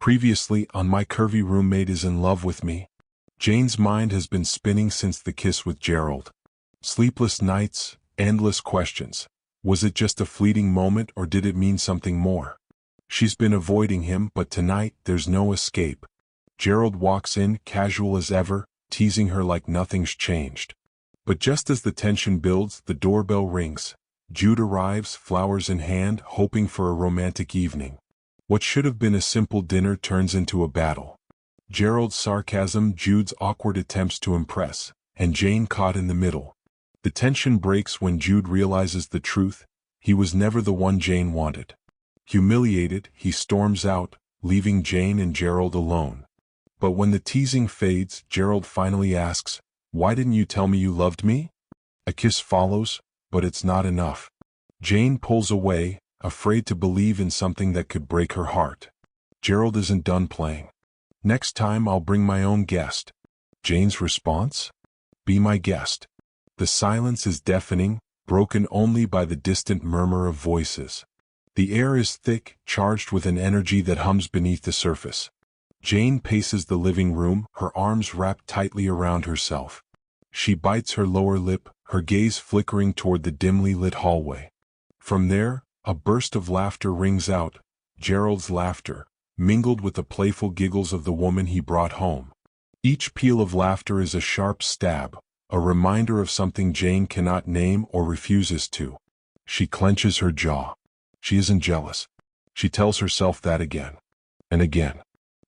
Previously on My Curvy Roommate is in love with me. Jane's mind has been spinning since the kiss with Gerald. Sleepless nights, endless questions. Was it just a fleeting moment or did it mean something more? She's been avoiding him, but tonight there's no escape. Gerald walks in, casual as ever, teasing her like nothing's changed. But just as the tension builds, the doorbell rings. Jude arrives, flowers in hand, hoping for a romantic evening. What should have been a simple dinner turns into a battle. Gerald's sarcasm, Jude's awkward attempts to impress, and Jane caught in the middle. The tension breaks when Jude realizes the truth. He was never the one Jane wanted. Humiliated, he storms out, leaving Jane and Gerald alone. But when the teasing fades, Gerald finally asks, "Why didn't you tell me you loved me?" A kiss follows, but it's not enough. Jane pulls away, afraid to believe in something that could break her heart. Gerald isn't done playing. "Next time I'll bring my own guest." Jane's response? "Be my guest." The silence is deafening, broken only by the distant murmur of voices. The air is thick, charged with an energy that hums beneath the surface. Jane paces the living room, her arms wrapped tightly around herself. She bites her lower lip, her gaze flickering toward the dimly lit hallway. From there, a burst of laughter rings out, Gerald's laughter, mingled with the playful giggles of the woman he brought home. Each peal of laughter is a sharp stab, a reminder of something Jane cannot name or refuses to. She clenches her jaw. She isn't jealous. She tells herself that again and again.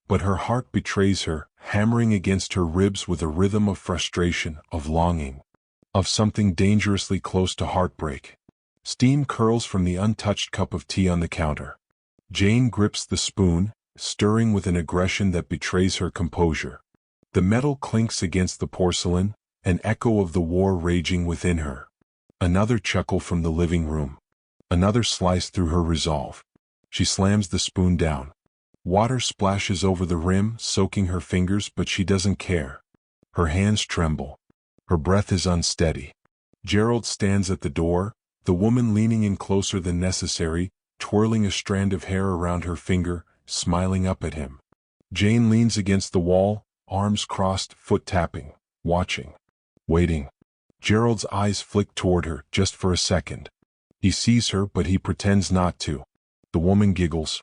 But her heart betrays her, hammering against her ribs with a rhythm of frustration, of longing, of something dangerously close to heartbreak. Steam curls from the untouched cup of tea on the counter. Jane grips the spoon, stirring with an aggression that betrays her composure. The metal clinks against the porcelain, an echo of the war raging within her. Another chuckle from the living room. Another slice through her resolve. She slams the spoon down. Water splashes over the rim, soaking her fingers, but she doesn't care. Her hands tremble. Her breath is unsteady. Gerald stands at the door, the woman leaning in closer than necessary, twirling a strand of hair around her finger, smiling up at him. Jane leans against the wall, arms crossed, foot tapping, watching, waiting. Gerald's eyes flick toward her, just for a second. He sees her, but he pretends not to. The woman giggles.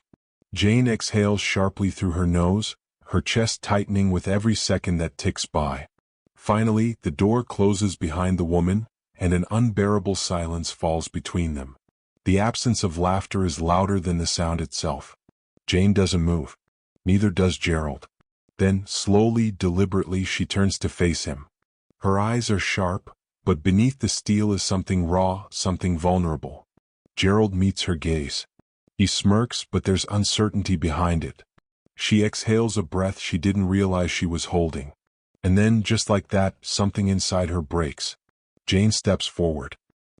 Jane exhales sharply through her nose, her chest tightening with every second that ticks by. Finally, the door closes behind the woman, and an unbearable silence falls between them. The absence of laughter is louder than the sound itself. Jane doesn't move. Neither does Gerald. Then, slowly, deliberately, she turns to face him. Her eyes are sharp, but beneath the steel is something raw, something vulnerable. Gerald meets her gaze. He smirks, but there's uncertainty behind it. She exhales a breath she didn't realize she was holding. And then, just like that, something inside her breaks. Jane steps forward.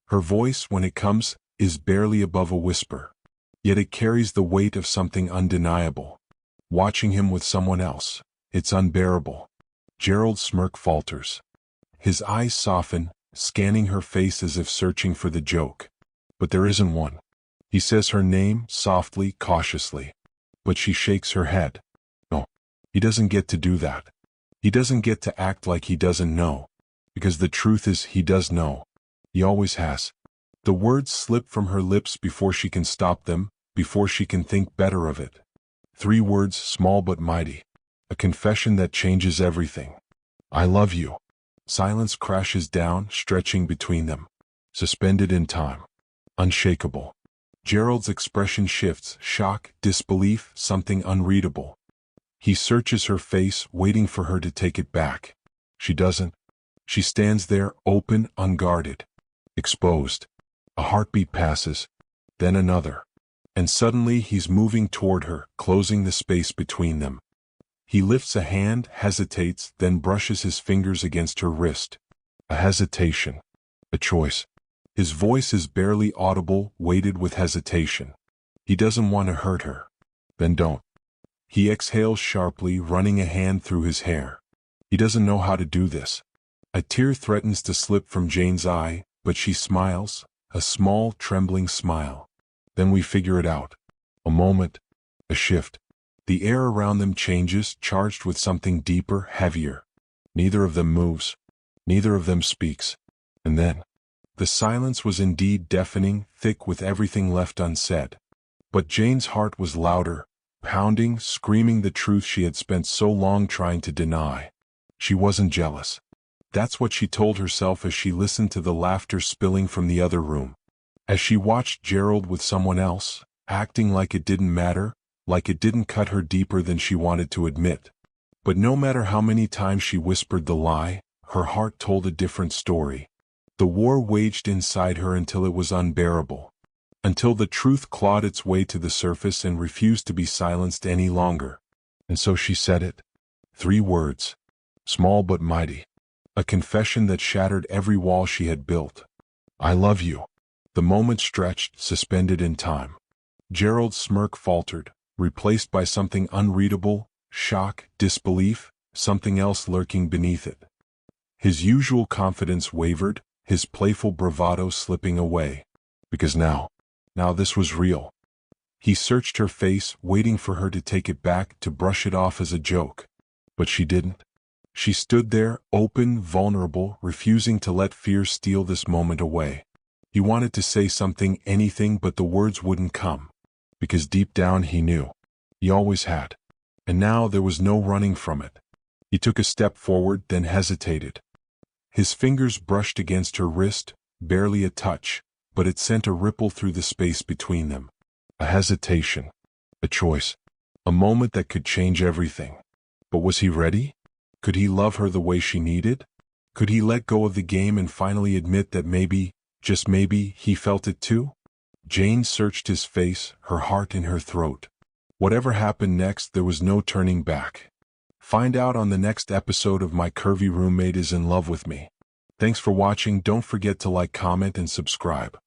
Her voice, when it comes, is barely above a whisper. Yet it carries the weight of something undeniable. Watching him with someone else, it's unbearable. Gerald's smirk falters. His eyes soften, scanning her face as if searching for the joke. But there isn't one. He says her name, softly, cautiously. But she shakes her head. No, he doesn't get to do that. He doesn't get to act like he doesn't know. Because the truth is, he does know. He always has. The words slip from her lips before she can stop them, before she can think better of it. 3 words, small but mighty. A confession that changes everything. "I love you." Silence crashes down, stretching between them. Suspended in time. Unshakable. Gerald's expression shifts, shock, disbelief, something unreadable. He searches her face, waiting for her to take it back. She doesn't. She stands there, open, unguarded. Exposed. A heartbeat passes, then another. And suddenly he's moving toward her, closing the space between them. He lifts a hand, hesitates, then brushes his fingers against her wrist. A hesitation. A choice. His voice is barely audible, weighted with hesitation. He doesn't want to hurt her. Then don't. He exhales sharply, running a hand through his hair. He doesn't know how to do this. A tear threatens to slip from Jane's eye, but she smiles, a small, trembling smile. Then we figure it out. A moment. A shift. The air around them changes, charged with something deeper, heavier. Neither of them moves. Neither of them speaks. And then, the silence was indeed deafening, thick with everything left unsaid. But Jane's heart was louder, pounding, screaming the truth she had spent so long trying to deny. She wasn't jealous. That's what she told herself as she listened to the laughter spilling from the other room. As she watched Gerald with someone else, acting like it didn't matter, like it didn't cut her deeper than she wanted to admit. But no matter how many times she whispered the lie, her heart told a different story. The war waged inside her until it was unbearable. Until the truth clawed its way to the surface and refused to be silenced any longer. And so she said it. 3 words. Small but mighty. A confession that shattered every wall she had built. I love you. The moment stretched, suspended in time. Gerald's smirk faltered, replaced by something unreadable, shock, disbelief, something else lurking beneath it. His usual confidence wavered, his playful bravado slipping away. Because now this was real. He searched her face, waiting for her to take it back, to brush it off as a joke. But she didn't. She stood there, open, vulnerable, refusing to let fear steal this moment away. He wanted to say something, anything, but the words wouldn't come. Because deep down he knew. He always had. And now there was no running from it. He took a step forward, then hesitated. His fingers brushed against her wrist, barely a touch, but it sent a ripple through the space between them. A hesitation. A choice. A moment that could change everything. But was he ready? Could he love her the way she needed? Could he let go of the game and finally admit that maybe, just maybe, he felt it too? Jane searched his face, her heart in her throat. Whatever happened next, there was no turning back. Find out on the next episode of My Curvy Roommate is in Love with Me. Thanks for watching. Don't forget to like, comment, and subscribe.